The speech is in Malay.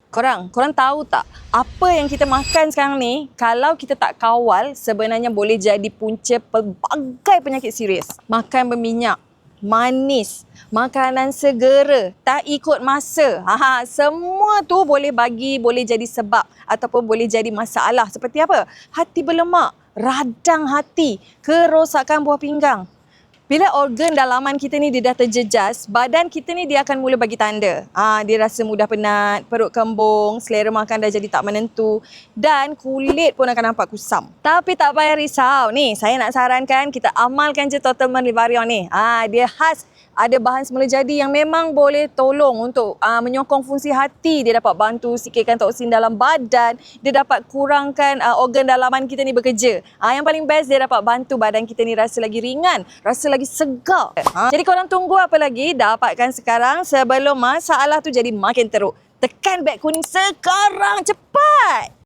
Korang tahu tak apa yang kita makan sekarang ni kalau kita tak kawal sebenarnya boleh jadi punca pelbagai penyakit serius. Makan berminyak, manis, makanan segera, tak ikut masa. Semua tu boleh jadi sebab ataupun boleh jadi masalah. Seperti apa? Hati berlemak, radang hati, kerosakan buah pinggang. Bila organ dalaman kita ni dia dah terjejas, badan kita ni dia akan mula bagi tanda. Dia rasa mudah penat, perut kembung, selera makan dah jadi tak menentu dan kulit pun akan nampak kusam. Tapi tak payah risau. Ni, saya nak sarankan kita amalkan je Totalmen Rivarion ni. Dia khas, ada bahan semula jadi yang memang boleh tolong untuk menyokong fungsi hati. Dia dapat bantu sikitkan toksin dalam badan. Dia dapat kurangkan organ dalaman kita ni bekerja. Yang paling best, dia dapat bantu badan kita ni rasa lagi ringan, rasa lagi segar. Jadi korang tunggu apa lagi? Dapatkan sekarang sebelum masalah tu jadi makin teruk. Tekan beg kuning sekarang, cepat!